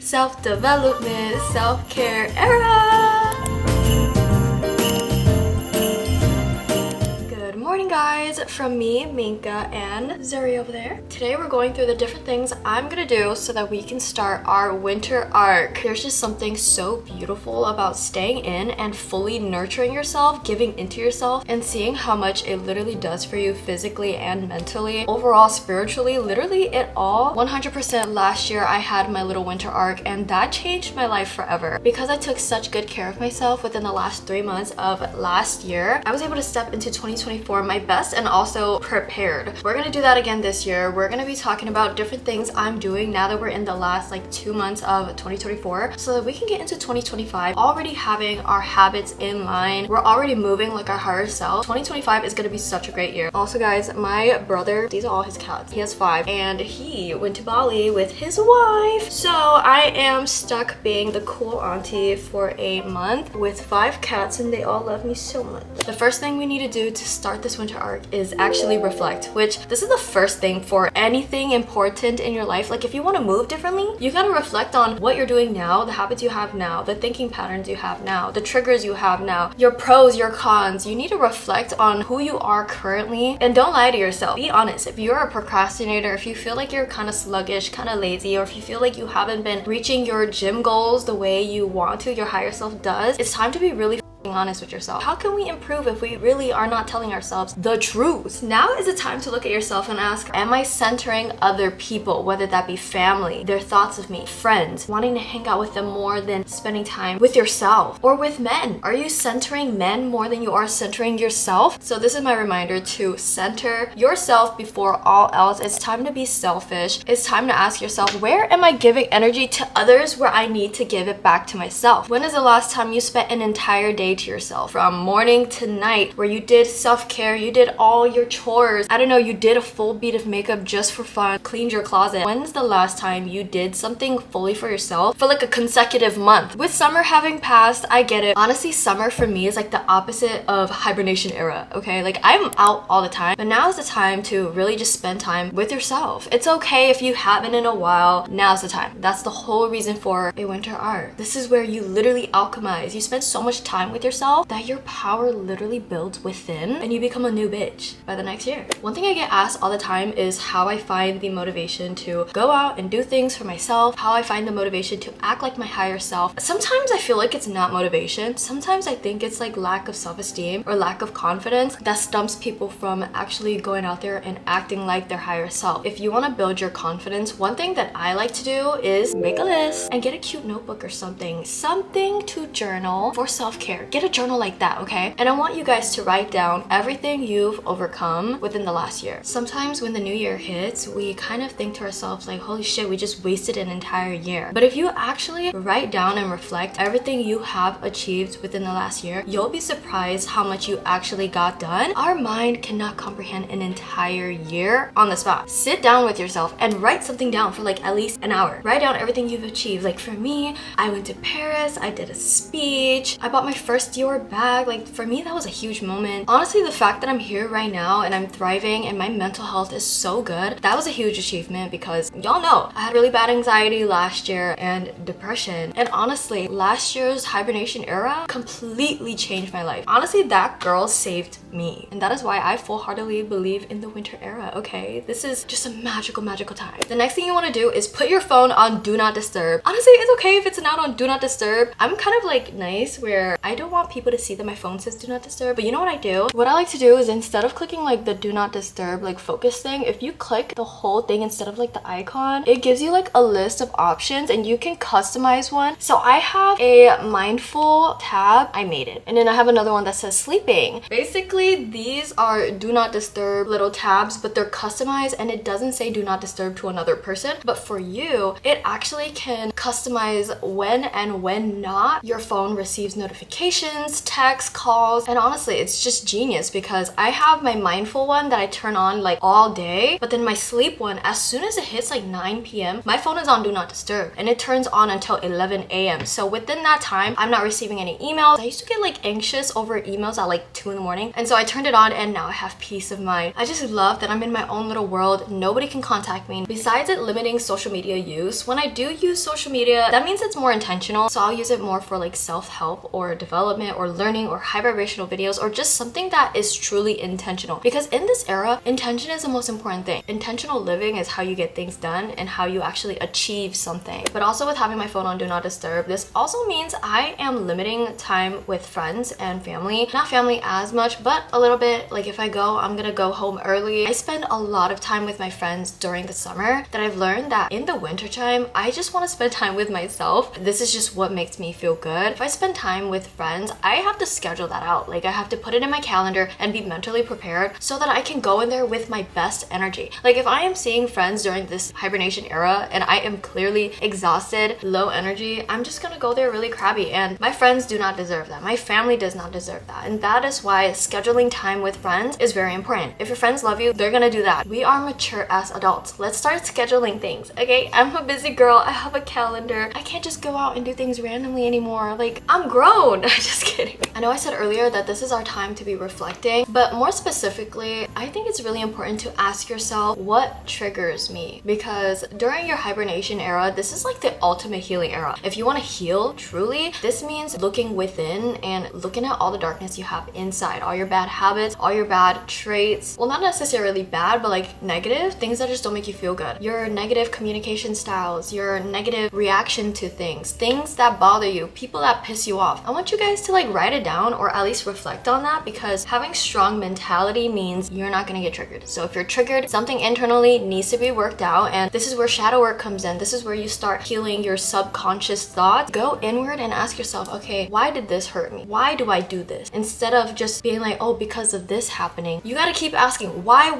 Self-development, self-care era! Good morning guys, from me, Minka, and Zuri over there. Today we're going through the different things I'm gonna do so that we can start our winter arc. There's just something so beautiful about staying in and fully nurturing yourself, giving into yourself, and seeing how much it literally does for you physically and mentally. Overall, spiritually, literally it all. 100% last year I had my little winter arc and that changed my life forever. Because I took such good care of myself within the last 3 months of last year, I was able to step into 2024 my best and also prepared. We're gonna do that again this year. We're gonna be talking about different things I'm doing now that we're in the last 2 months of 2024 so that we can get into 2025 already having our habits in line. We're already moving like our higher self. 2025 is gonna be such a great year. Also guys, my brother, these are all his cats. He has 5 and he went to Bali with his wife. So I am stuck being the cool auntie for a month with 5 cats and they all love me so much. The first thing we need to do to start this winter arc is actually reflect, which this is the first thing for anything important in your life. Like if you want to move differently, you gotta reflect on what you're doing now, the habits you have now, the thinking patterns you have now, the triggers you have now, your pros, your cons. You need to reflect on who you are currently and don't lie to yourself. Be honest. If you're a procrastinator, if you feel like you're kind of sluggish, kind of lazy, or if you feel like you haven't been reaching your gym goals the way you want to, your higher self does, it's time to be really honest with yourself. How can we improve if we really are not telling ourselves the truth? Now is the time to look at yourself and ask, am I centering other people, whether that be family, their thoughts of me, friends, wanting to hang out with them more than spending time with yourself or with men? Are you centering men more than you are centering yourself? So this is my reminder to center yourself before all else. It's time to be selfish. It's time to ask yourself, where am I giving energy to others where I need to give it back to myself? When is the last time you spent an entire day to yourself, from morning to night, where you did self-care, you did all your chores, I don't know, you did a full beat of makeup just for fun, cleaned your closet? When's the last time you did something fully for yourself for a consecutive month? With summer having passed, I get it. Honestly, summer for me is the opposite of hibernation era, okay? I'm out all the time, but now is the time to really just spend time with yourself. It's okay if you haven't in a while. Now's the time. That's the whole reason for a winter art. This is where you literally alchemize. You spend so much time with yourself that your power literally builds within and you become a new bitch by the next year. One thing I get asked all the time is how I find the motivation to go out and do things for myself, how I find the motivation to act like my higher self. Sometimes I feel like it's not motivation. Sometimes I think it's lack of self-esteem or lack of confidence that stumps people from actually going out there and acting like their higher self. If you want to build your confidence, one thing that I like to do is make a list and get a cute notebook or something to journal for self-care. Get a journal like that, okay? And I want you guys to write down everything you've overcome within the last year. Sometimes when the new year hits, we kind of think to ourselves holy shit, we just wasted an entire year. But if you actually write down and reflect everything you have achieved within the last year, you'll be surprised how much you actually got done. Our mind cannot comprehend an entire year on the spot. Sit down with yourself and write something down for at least an hour. Write down everything you've achieved. For me, I went to Paris, I did a speech, I bought my first Dior bag. For me, that was a huge moment. Honestly, the fact that I'm here right now and I'm thriving and my mental health is so good, that was a huge achievement because y'all know I had really bad anxiety last year and depression. And honestly, last year's hibernation era completely changed my life. Honestly, that girl saved me. And that is why I full-heartedly believe in the winter era, okay? This is just a magical, magical time. The next thing you want to do is put your phone on Do Not Disturb. Honestly, it's okay if it's not on Do Not Disturb. I'm kind of nice where I don't want people to see that my phone says Do Not Disturb, but you know what I do? What I like to do is instead of clicking the Do Not Disturb focus thing, if you click the whole thing instead of the icon, it gives you a list of options and you can customize one. So I have a mindful tab, I made it, and then I have another one that says sleeping. Basically, these are Do Not Disturb little tabs, but they're customized and it doesn't say Do Not Disturb to another person, but for you, it actually can customize when and when not your phone receives notifications notifications, texts, calls, and honestly, it's just genius because I have my mindful one that I turn on like all day, but then my sleep one, as soon as it hits like 9 p.m., my phone is on Do Not Disturb and it turns on until 11 a.m. So within that time, I'm not receiving any emails. I used to get like anxious over emails at like 2 in the morning, and so I turned it on and now I have peace of mind. I just love that I'm in my own little world. Nobody can contact me. Besides it limiting social media use, when I do use social media, that means it's more intentional. So I'll use it more for like self-help or development or learning or high vibrational videos or just something that is truly intentional. Because in this era, intention is the most important thing. Intentional living is how you get things done and how you actually achieve something. But also with having my phone on Do Not Disturb, this also means I am limiting time with friends and family. Not family as much, but a little bit. Like if I go, I'm gonna go home early. I spend a lot of time with my friends during the summer that I've learned that in the winter time, I just want to spend time with myself. This is just what makes me feel good. If I spend time with friends, I have to schedule that out. Like I have to put it in my calendar and be mentally prepared so that I can go in there with my best energy. Like if I am seeing friends during this hibernation era and I am clearly exhausted, low energy, I'm just gonna go there really crabby, and my friends do not deserve that. My family does not deserve that. And that is why scheduling time with friends is very important. If your friends love you, they're gonna do that. We are mature as adults. Let's start scheduling things, okay? I'm a busy girl. I have a calendar. I can't just go out and do things randomly anymore. Like, I'm grown. Just kidding. I know I said earlier that this is our time to be reflecting, but more specifically, I think it's really important to ask yourself what triggers me, because during your hibernation era, this is like the ultimate healing era. If you want to heal truly, this means looking within and looking at all the darkness you have inside, all your bad habits, all your bad traits. Well, not necessarily bad, but like negative things that just don't make you feel good. Your negative communication styles, your negative reaction to things that bother you, people that piss you off. I want you guys to like write it down or at least reflect on that, because having strong mentality means you're not gonna get triggered. So if you're triggered, something internally needs to be worked out, and this is where shadow work comes in. This is where you start healing your subconscious thoughts. Go inward and ask yourself, okay, why did this hurt me? Why do I do this? Instead of just being like, oh, because of this happening, you gotta keep asking why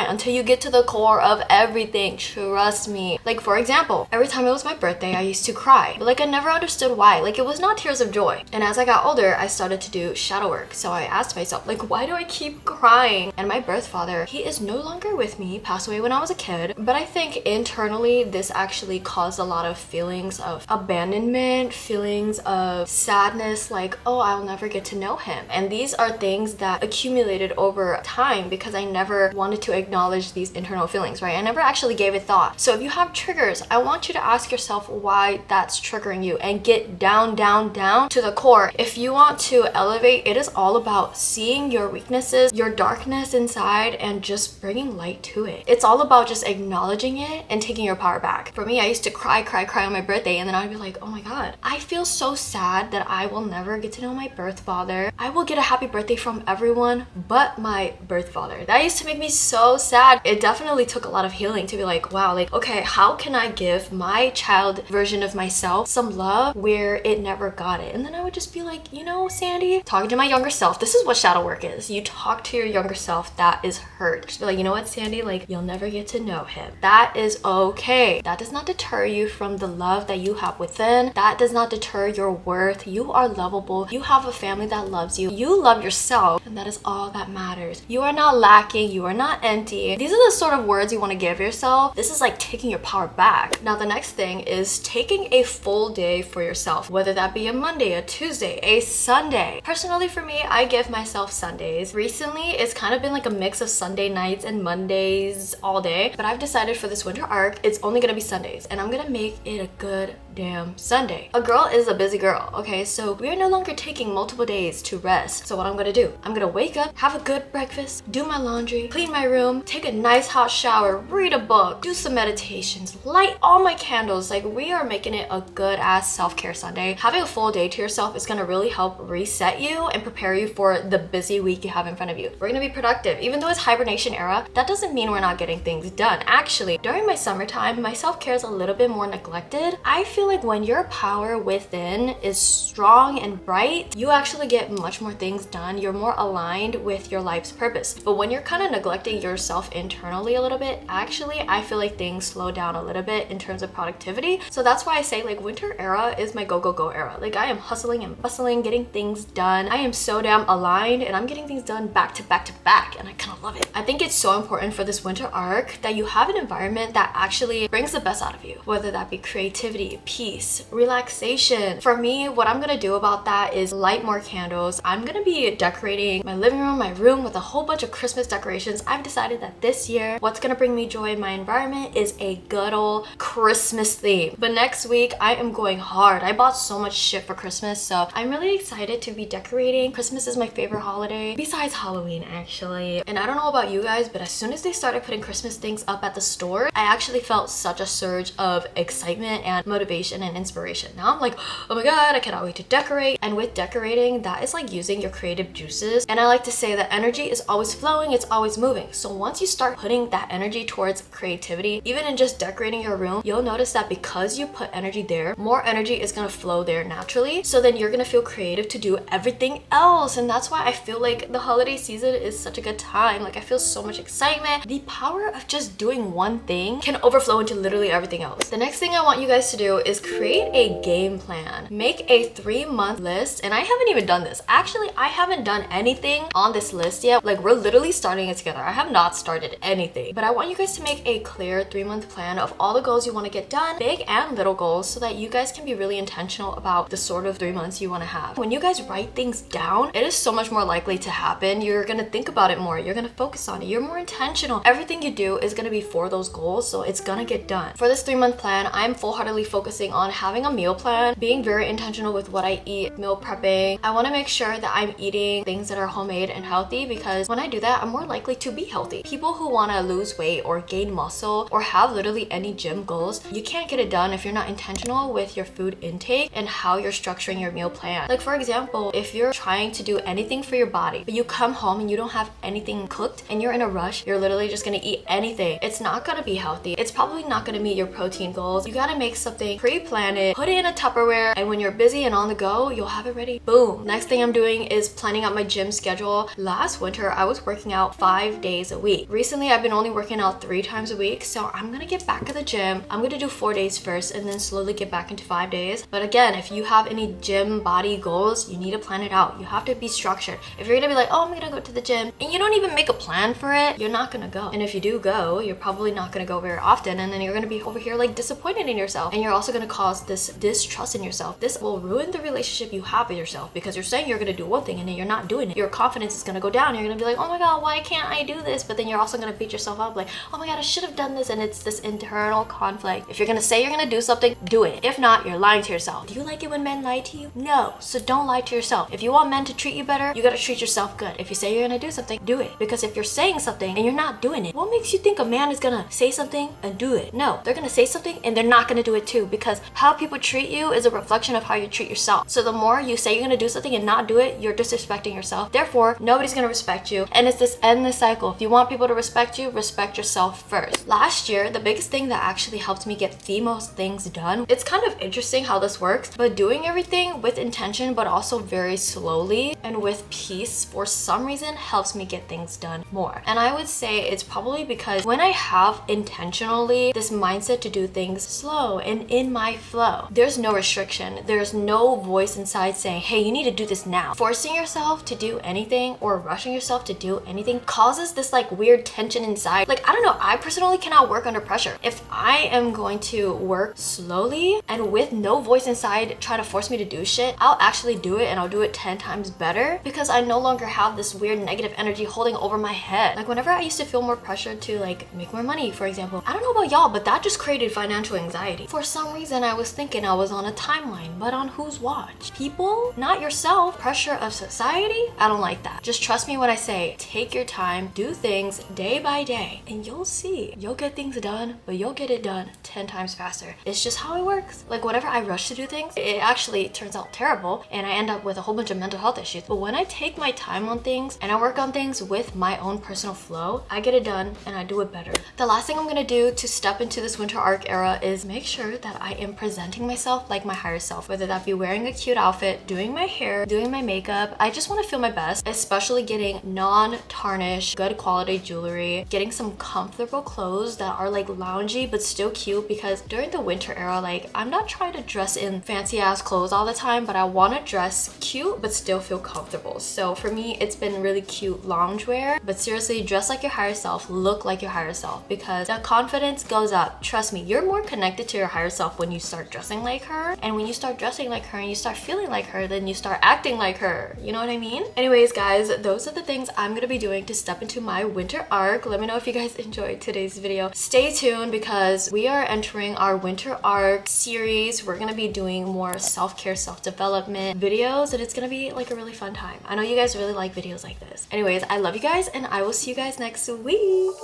until you get to the core of everything. Trust me. Like for example, every time it was my birthday, I used to cry, but like I never understood why. Like it was not tears of joy. And as I got older, I started to do shadow work. So I asked myself, like, why do I keep crying? And my birth father, he is no longer with me, passed away when I was a kid, but I think internally this actually caused a lot of feelings of abandonment, feelings of sadness, like, oh, I'll never get to know him. And these are things that accumulated over time because I never wanted to acknowledge these internal feelings, right? I never actually gave it thought. So if you have triggers, I want you to ask yourself why that's triggering you and get down to the core. If you want to elevate, it is all about seeing your weaknesses, your darkness inside, and just bringing light to it. It's all about just acknowledging it and taking your power back. For me, I used to cry on my birthday, and then I'd be like, oh my god, I feel so sad that I will never get to know my birth father. I will get a happy birthday from everyone but my birth father. That used to make me so sad. It definitely took a lot of healing to be like, wow, like, okay, how can I give my child version of myself some love where it never got it? And then I would just be like, you know, Sandy, talking to my younger self. This is what shadow work is. You talk to your younger self that is hurt. Just be like, you know what, Sandy, like, you'll never get to know him. That is okay. That does not deter you from the love that you have within. That does not deter your worth. You are lovable. You have a family that loves you. You love yourself, and that is all that matters. You are not lacking. You are not empty. These are the sort of words you want to give yourself. This is like taking your power back. Now, the next thing is taking a full day for yourself, whether that be a Monday, a Tuesday, a Sunday. Personally, for me, I give myself Sundays. Recently, it's kind of been like a mix of Sunday nights and Mondays all day, but I've decided for this winter arc, it's only gonna be Sundays, and I'm gonna make it a good damn Sunday. A girl is a busy girl, okay? So we are no longer taking multiple days to rest. So what I'm gonna do, I'm gonna wake up, have a good breakfast, do my laundry, clean my room, take a nice hot shower, read a book, do some meditations, light all my candles. Like, we are making it a good ass self-care Sunday. Having a full day to yourself is gonna really help reset you and prepare you for the busy week you have in front of you. We're gonna be productive. Even though it's hibernation era, that doesn't mean we're not getting things done. Actually, during my summertime, my self-care is a little bit more neglected. I feel feel like when your power within is strong and bright, you actually get much more things done. You're more aligned with your life's purpose. But when you're kind of neglecting yourself internally a little bit, actually, I feel like things slow down a little bit in terms of productivity. So that's why I say like winter era is my go, go, go era. Like I am hustling and bustling, getting things done. I am so damn aligned and I'm getting things done back to back to back, and I kind of love it. I think it's so important for this winter arc that you have an environment that actually brings the best out of you, whether that be creativity, peace, relaxation. For me, what I'm gonna do about that is light more candles. I'm gonna be decorating my living room, my room with a whole bunch of Christmas decorations. I've decided that this year, what's gonna bring me joy in my environment is a good old Christmas theme. But next week, I am going hard. I bought so much shit for Christmas, so I'm really excited to be decorating. Christmas is my favorite holiday, besides Halloween actually. And I don't know about you guys, but as soon as they started putting Christmas things up at the store, I actually felt such a surge of excitement and motivation and inspiration. Now I'm like, oh my god, I cannot wait to decorate. And with decorating, that is like using your creative juices. And I like to say that energy is always flowing, it's always moving. So once you start putting that energy towards creativity, even in just decorating your room, you'll notice that because you put energy there, more energy is gonna flow there naturally. So then you're gonna feel creative to do everything else. And that's why I feel like the holiday season is such a good time. Like I feel so much excitement. The power of just doing one thing can overflow into literally everything else. The next thing I want you guys to do is create a game plan. Make a 3-month list. And I haven't even done this. Actually, I haven't done anything on this list yet. Like we're literally starting it together. I have not started anything. But I want you guys to make a clear 3-month plan of all the goals you want to get done, big and little goals, so that you guys can be really intentional about the sort of 3 months you want to have. When you guys write things down, it is so much more likely to happen. You're gonna think about it more. You're gonna focus on it. You're more intentional. Everything you do is gonna be for those goals, so it's gonna get done. For this 3-month plan, I'm full-heartedly focusing on having a meal plan, being very intentional with what I eat, meal prepping. I want to make sure that I'm eating things that are homemade and healthy, because when I do that, I'm more likely to be healthy. People who want to lose weight or gain muscle or have literally any gym goals, you can't get it done if you're not intentional with your food intake and how you're structuring your meal plan. Like for example, if you're trying to do anything for your body, but you come home and you don't have anything cooked and you're in a rush, you're literally just gonna eat anything. It's not gonna be healthy. It's probably not gonna meet your protein goals. You gotta make something, pre-plan it, put it in a Tupperware, and when you're busy and on the go, you'll have it ready. Boom. Next thing I'm doing is planning out my gym schedule. Last winter, I was working out 5 days a week. Recently, I've been only working out 3 times a week, so I'm gonna get back to the gym. I'm gonna do 4 days first and then slowly get back into 5 days. But again, if you have any gym body goals, you need to plan it out. You have to be structured. If you're gonna be like, oh, I'm gonna go to the gym, and you don't even make a plan for it, you're not gonna go. And if you do go, you're probably not gonna go very often, and then you're gonna be over here like disappointed in yourself, and you're also gonna cause this distrust in yourself. This will ruin the relationship you have with yourself, because you're saying you're gonna do one thing and then you're not doing it. Your confidence is gonna go down. You're gonna be like, oh my god, why can't I do this? But then you're also gonna beat yourself up like, oh my god, I should have done this, and it's this internal conflict. If you're gonna say you're gonna do something, do it. If not, you're lying to yourself. Do you like it when men lie to you? No. So don't lie to yourself. If you want men to treat you better, you gotta treat yourself good. If you say you're gonna do something, do it. Because if you're saying something and you're not doing it, what makes you think a man is gonna say something and do it? No, they're gonna say something and they're not gonna do it too, because how people treat you is a reflection of how you treat yourself. So the more you say you're gonna do something and not do it, you're disrespecting yourself. Therefore, nobody's gonna respect you. And it's this endless cycle. If you want people to respect you, respect yourself first. Last year, the biggest thing that actually helped me get the most things done, it's kind of interesting how this works, but doing everything with intention, but also very slowly and with peace, for some reason helps me get things done more. And I would say it's probably because when I have intentionally this mindset to do things slow and in my flow, there's no restriction. There's no voice inside saying, hey, you need to do this now. Forcing yourself to do anything or rushing yourself to do anything causes this like weird tension inside. Like, I don't know, I personally cannot work under pressure. If I am going to work slowly and with no voice inside try to force me to do shit, I'll actually do it, and I'll do it 10 times better, because I no longer have this weird negative energy holding over my head. Like whenever I used to feel more pressure to like make more money, for example, I don't know about y'all, but that just created financial anxiety. For some reason, I was thinking I was on a timeline, but on whose watch? People, not yourself. Pressure of society? I don't like that. Just trust me when I say, take your time, do things day by day, and you'll see. You'll get things done, but you'll get it done 10 10 times faster. It's just how it works. Like whenever I rush to do things, it actually turns out terrible and I end up with a whole bunch of mental health issues. But when I take my time on things and I work on things with my own personal flow, I get it done and I do it better. The last thing I'm gonna do to step into this winter arc era is make sure that I am presenting myself like my higher self, whether that be wearing a cute outfit, doing my hair, doing my makeup. I just want to feel my best, especially getting non-tarnished, good quality jewelry, getting some comfortable clothes that are like loungy but still cute, because during the winter era, like I'm not trying to dress in fancy ass clothes all the time, but I want to dress cute but still feel comfortable. So for me, it's been really cute loungewear, but seriously, dress like your higher self, look like your higher self, because the confidence goes up. Trust me, you're more connected to your higher self when you start dressing like her, and when you start dressing like her and you start feeling like her, then you start acting like her. You know what I mean? Anyways, guys, those are the things I'm gonna be doing to step into my winter arc. Let me know if you guys enjoyed today's video. Stay tuned because we are entering our winter arc series. We're gonna be doing more self-care, self-development videos, and it's gonna be like a really fun time. I know you guys really like videos like this. Anyways, I love you guys and I will see you guys next week.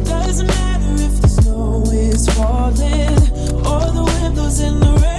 Doesn't matter if the snow is falling or the wind blows in the rain.